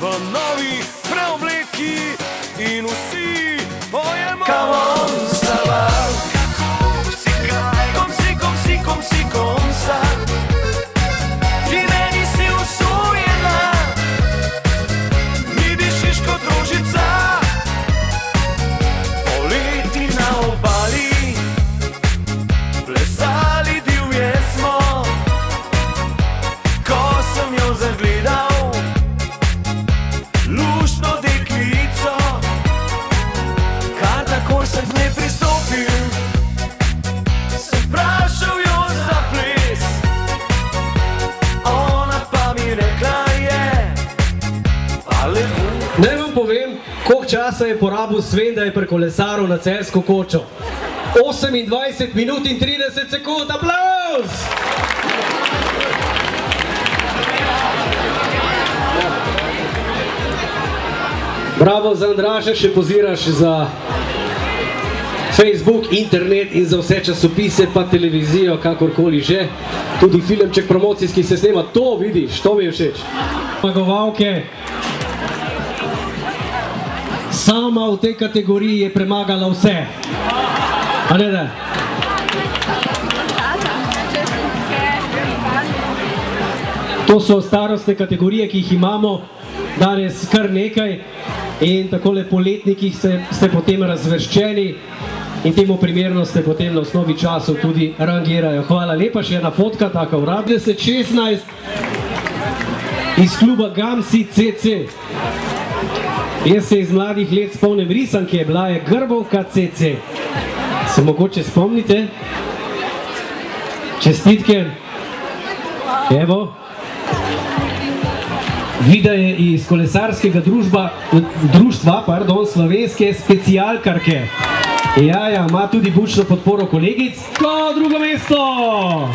v novi preobleki in vsi pojemo. Come on, Sabah, kom sa, ti meni si usujena, mi dišiš kot rožica, poleti na obali, plesali divje smo, ko sem jo zagledal, luštno deklico, kar takoj sem k njej pristopil, se vprašal jo za ples, ona pa mi rekla je, pa lepo. Naj vam povem, koliko časa je porabil Sven, da je prekolesaril na Celjsko kočo. 28 minut in 30 sekund, aplauz! Bravo za Andraša, še poziraš za Facebook, internet in za vse časopise, pa televizijo, kakorkoli že. Tudi filmček promocijski se snema, to vidiš, to mi je všeč. Zmagovalke. Sama v tej kategoriji je premagala vse. A ne da? To so starostne kategorije, ki jih imamo danes kar nekaj in takole po letnikih ste potem razvrščeni in temu primerno ste potem na osnovi časov tudi rangirajo. Hvala lepa, še ena fotka, taka uradna. 16 iz kluba Gamsi CC. Jaz se iz mladih let spomnim risanke, bila je Grbovka CC. Se mogoče spomnite? Čestitke. Evo. Vida je iz kolesarskega društva slovenske specialkarke. Ja, ima tudi bučno podporo kolegic. Ko drugo mesto!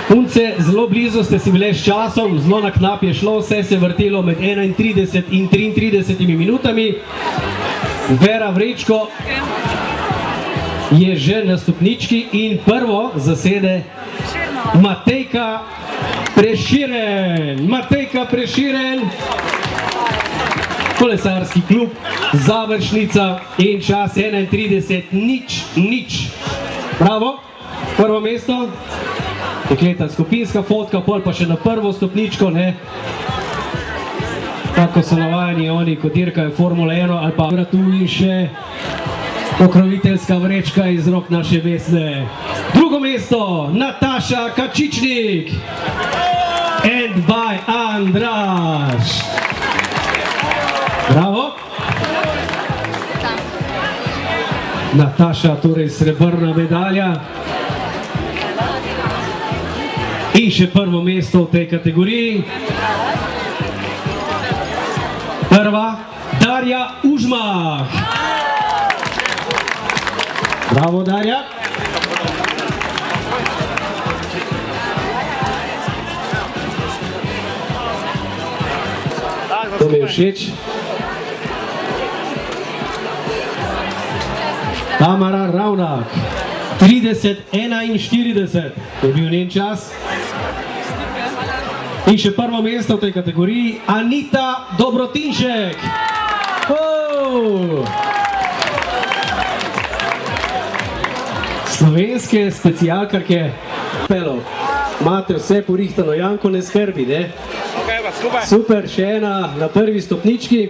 Punce, zelo blizu ste si bile s časom, zelo na knap je šlo, vse se vrtelo med 31 in 33 minutami. Vera Vrečko je že na stopnički in prvo zasede Matejka Preširen. Matejka Preširen, kolesarski klub, završnica in čas 31:0. Bravo, prvo mesto. Dekleta skupinska fotka, pol pa še na prvo stopničko, ne. Tako so navajeni oni, ko dirkajo Formula 1 ali pa tu in še pokroviteljska vrečka iz rok naše Vesne. Drugo mesto, Nataša Kačičnik and by Andraš. Bravo. Nataša, torej srebrna medalja. In še prvo mesto v tej kategoriji. Prva, Darja Užmah. Bravo, Darja. To mi je všeč. Tamara Ravnak, 30:41 je bil njen čas. In še prvo mesto v tej kategoriji, Anita Dobrotinšek. Slovenske specialkarke. Imate vse porihtano, Janko ne skrbi, ne? Super, še ena na prvi stopnički.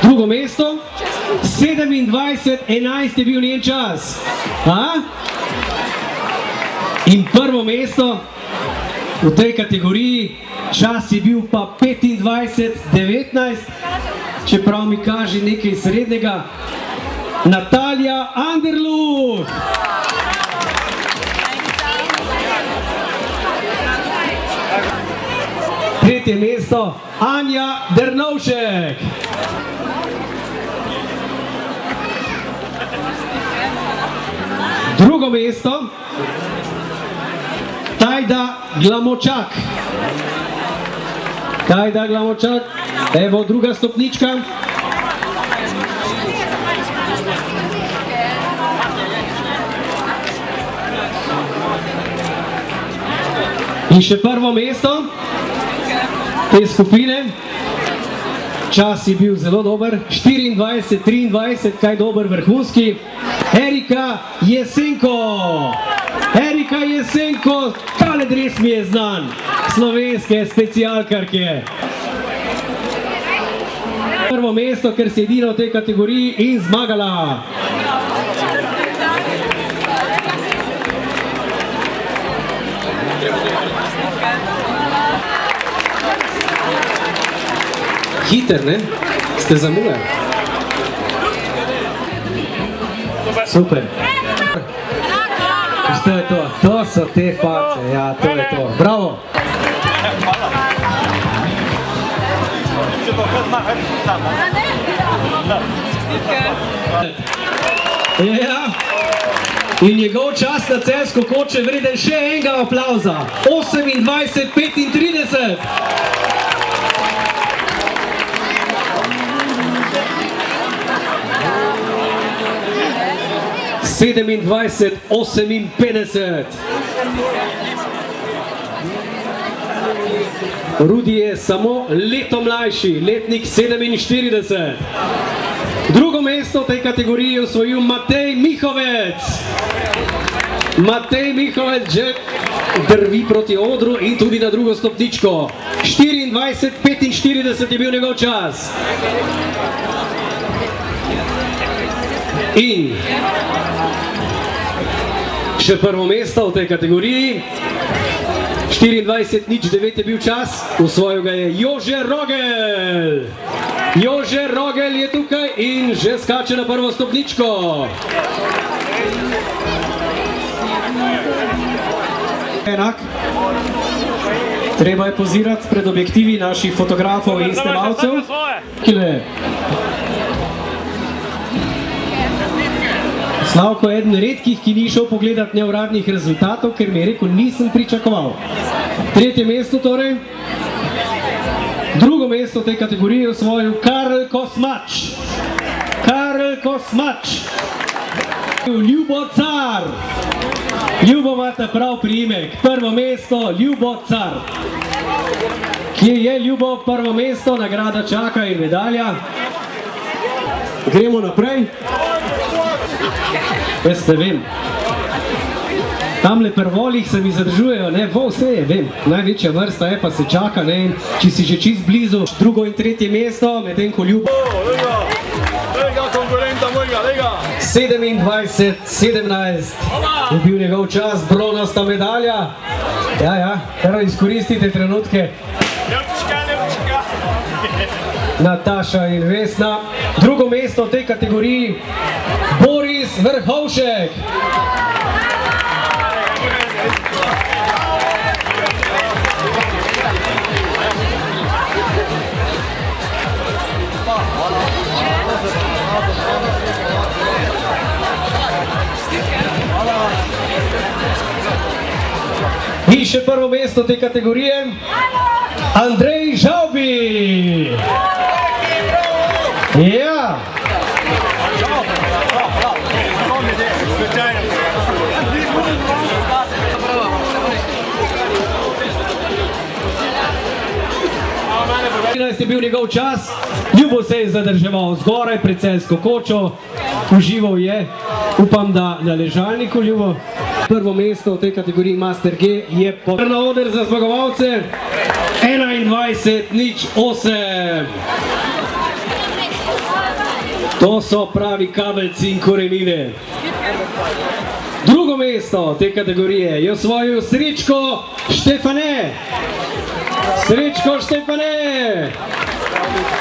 Drugo mesto, 27:11 je bil njen čas. In prvo mesto v tej kategoriji, čas je bil pa 25:19, čeprav mi kaže nekaj srednjega, Natalija Anderluh. Tretje mesto, Anja Dernovšek. Drugo mesto, Tajda Glamočak. Tajda Glamočak, evo druga stopnička. In še prvo mesto te skupine. Čas je bil zelo dober, 24-23, kaj dober, vrhunski. Erika Jesenko. Erika Jesenko, tale dres mi je znan, slovenske specialkarke. Prvo mesto, ker si edina v tej kategoriji in zmagala. Hiter, ne? Ste zamujali. Super. Što je to? To so te face, ja, to je to. Bravo. Ja. In njegov čas na Celjsko Koče vreden še enega aplauza. 28-35. Sedemindvajset, 58. Rudi je samo leto mlajši, letnik 47. Drugo mesto v tej kategoriji je osvojil Matej Mihovec. Matej Mihovec že drvi proti odru in tudi na drugo stopničko. 24-45 je bil njegov čas. In še prvo mesto v tej kategoriji, 24-09 je bil čas, osvojil ga je Jože Rogel. Jože Rogel je tukaj in že skače na prvo stopničko. Enak. Treba je pozirati pred objektivi naših fotografov in snemalcev. Slavko je eden redkih, ki ni šel pogledati neuradnih rezultatov, ker mi je rekel, nisem pričakoval. Tretje mesto torej. Drugo mesto v tej kategoriji je osvojil Karel Kosmač. Karel Kosmač. Ljubo Car. Ljubo imate prav priimek. Prvo mesto Ljubo Car. Kje je Ljubo prvo mesto? Nagrada čaka in medalja. Gremo naprej. Veste, vem. Tamle prvolih se mi zadržujejo, ne, vse je, vem. Največja vrsta je, pa se čaka, ne, či si že čist blizu. Drugo in tretje mesto, medtem ko Ljubo. 27-17 je bil njegov čas, bronasta medalja. Ja, kar izkoristite trenutke. Nataša in Vesna. Drugo mesto v tej kategoriji, Boris Vrhovšek. In še prvo mesto te kategorije, Andrej Žavbi. Ja. Je bil njegov čas, Ljubo se je zadrževal zgoraj pred Celjsko Kočo, užival je, upam, da na ležalniku Ljubo. Prvo mesto v tej kategoriji Master G je na oder za zmagovalce 21-08. To so pravi kabelci in korenine. Drugo mesto te kategorije je osvojil Srečko Štefane. Srečko Štefane.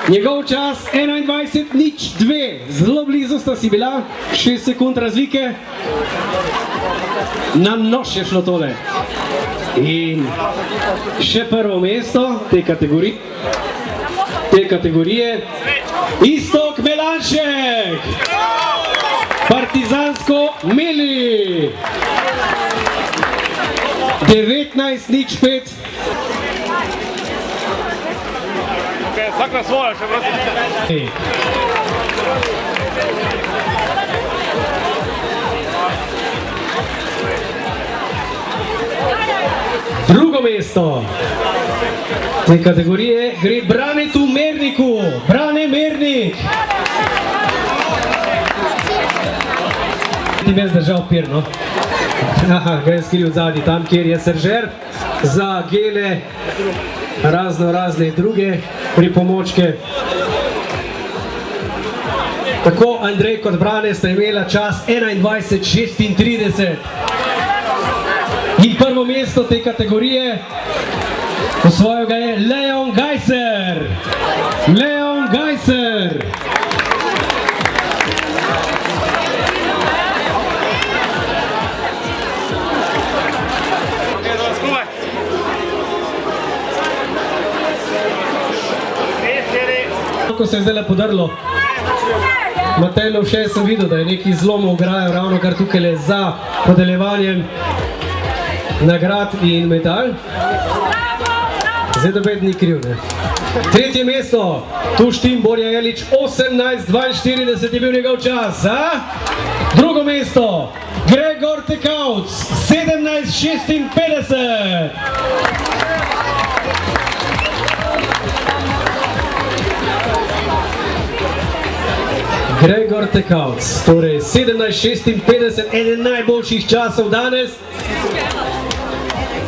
Njegov čas 21-02. Zelo blizu sta si bila, 6 sekund razlike. Na nož je šlo tole. In še prvo mesto te kategorije, Iztok Melanšek. Partizansko Meli. 19-05. Vsak na svoje, še prosim. Drugo mesto te kategorije gre Branetu Merniku. Brane Mernik. Ti me zdržal pir, no? Aha, ga je skril zadnji, tam kjer je seržer za gele, razne druge pripomočke. Tako Andrej kot Brane sta imela čas 21:36. In prvo mesto te kategorije osvojil ga je Leon Gajser. Leon Gajser. Ko se je zdaj podrlo, Matej Lovše sem videl, da je neki zlom ograjo ravno kar tukaj za podeljevanjem nagrad in medalj. Zdaj dobet ni kriv, ne? Tretje mesto, Tuštin Borja Jelič, 18:42 je bil njegov čas. Drugo mesto, Gregor Tekavc, 17:56. Gregor Tekavc, torej 17:56, eden najboljših časov danes.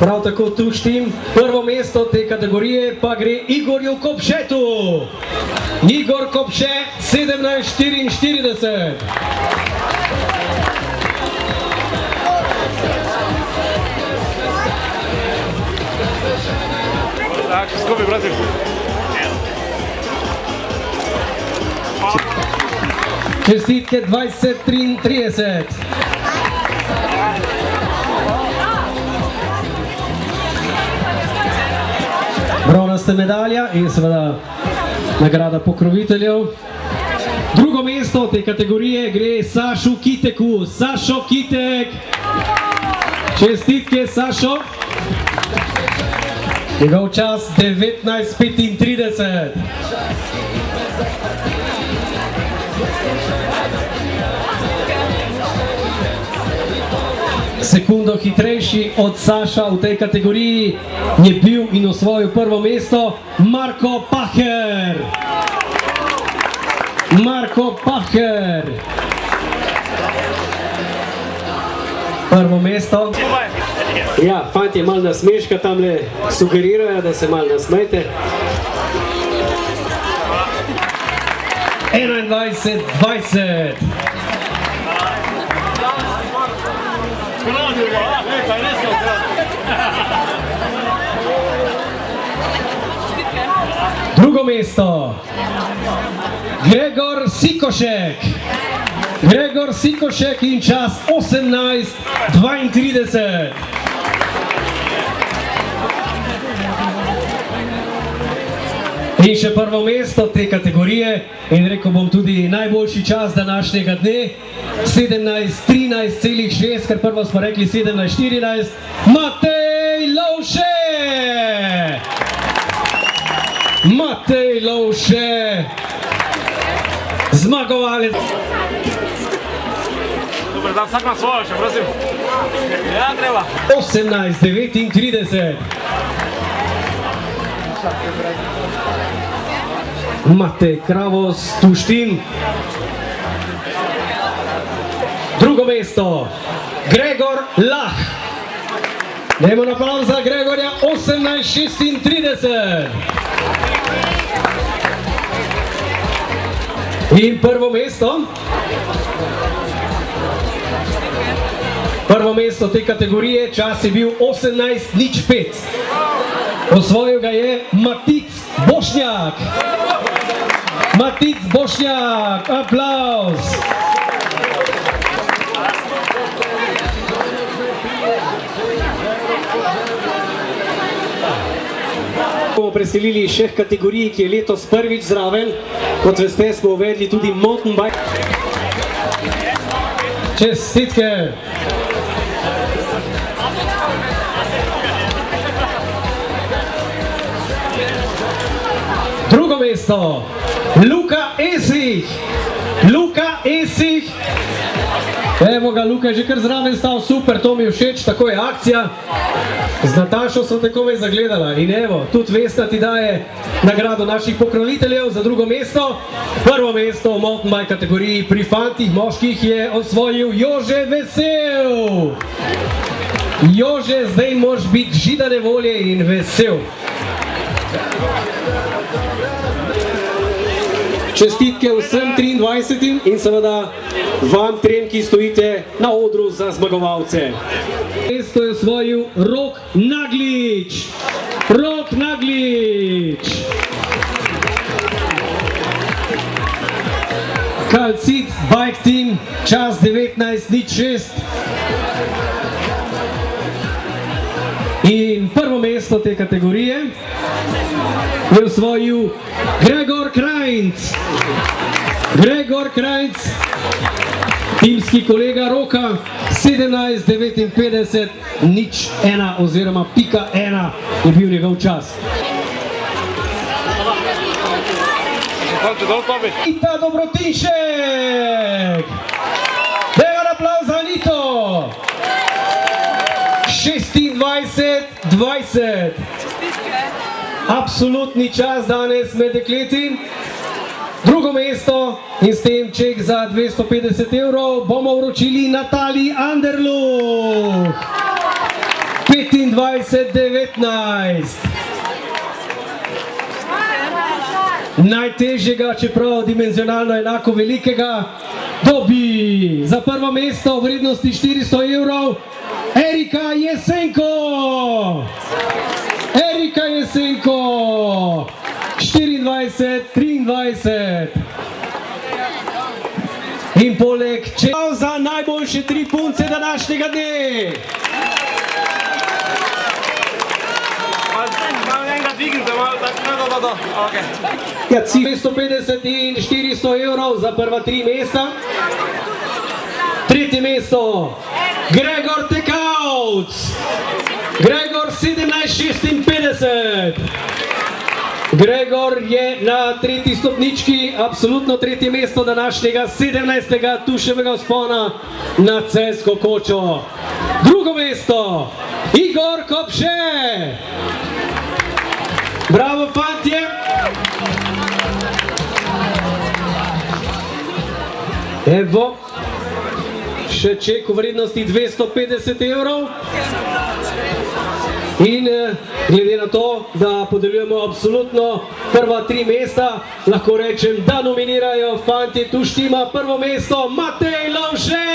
Prav tako Tuštin, prvo mesto te kategorije pa gre Igorju Kopšetu. Igor Kopše, 17:44. Tak, skupaj, Brazil. Čestitke 20:33. Bronasta medalja in seveda nagrada pokroviteljev. Drugo mesto te kategorije gre Sašu Kiteku. Sašo Kitek. Čestitke, Sašo. Njegov čas 19:35. Sekundo hitrejši od Saša v tej kategoriji je bil in osvojil prvo mesto Marko Paher. Marko Paher. Prvo mesto. Ja, fantje malo nasmeška tamle sugerirajo, da se malo nasmejte. 21:20. Drugo mesto, Gregor Sikošek. Gregor Sikošek in čas 18:32. In še prvo mesto te kategorije in rekel bom tudi najboljši čas današnjega dne, 17:13,6, ker prvo smo rekli 17:14, Matej Lovše! Matej Lovše, zmagovalec. Dobar, da vsak na svojo še, prosim. Ja, treba. 18:39. Matej Kravos, Tuštin. Drugo mesto, Gregor Lah. Dajmo na aplauz za Gregorja, 18:36. In prvo mesto. Prvo mesto te kategorije, čas je bil 18:05. Osvojil ga je Matic Bošnjak. Matic Bošnjak, aplauz. Bomo preselili še kategoriji, ki je letos prvič zraven. Kot veste, smo uvedli tudi mountain bike. Čestitke. Drugo mesto, Luka Esih. Luka Esih, Evo ga, Luka je že kar zraven stal, super, to mi je všeč, tako je akcija. Z Natašo sem takoj zagledala in evo, tudi Vesna ti daje nagrado naših pokroviteljev za drugo mesto. Prvo mesto v mountain bike kategoriji pri fantih moških je osvojil Jože Vesel. Jože, zdaj moraš biti židane volje in vesel. Čestitke vsem 23 in seveda vam trem, ki stojite na odru za zmagovalce. Mesto je osvojil Rok Naglič. Rok Naglič. Calcit Bike Team, čas 19:06. In prvo mesto te kategorije je osvojil Gregor Krajnc. Gregor Krajnc, timski kolega Roka, 17:59:1 oziroma .1 je bil njegov čas. Anita Dobrotinšek! Dajmo aplauz za Anito! 26:20. Absolutni čas danes med dekleti. Drugo mesto in s tem ček za 250 € bomo vročili Nataliji Anderluh. 25:19. Najtežjega, čeprav dimenzionalno enako velikega, dobi za prvo mesto v vrednosti 400 € Erika Jesenko. Erika Jesenko. 24:23. In poleg čeprav za najboljše 3 punce današnjega dne. Ja, 250 in 400 € za prva 3 mesta. Tretje mesto, Gregor Tekavc. Gregor 17:56. Gregor je na tretji stopnički, absolutno tretje mesto današnjega 17. Tuševega vzpona na Celjsko kočo. Drugo mesto, Igor Kopše. Bravo, fantje! Evo, še ček v vrednosti 250 €. In glede na to, da podeljujemo absolutno prva 3 mesta, lahko rečem, da nominirajo fantje Tuštima prvo mesto Matej Lovše.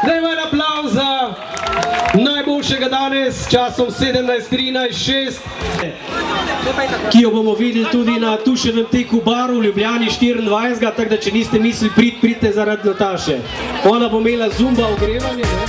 Dajmo en aplauz za najboljšega danes, časom 17:13:6, ki jo bomo videli tudi na Tuševem teku baru v Ljubljani 24. Tako da, če niste mislili pridite zaradi Nataše. Ona bo imela zumba ogrevanje, ne?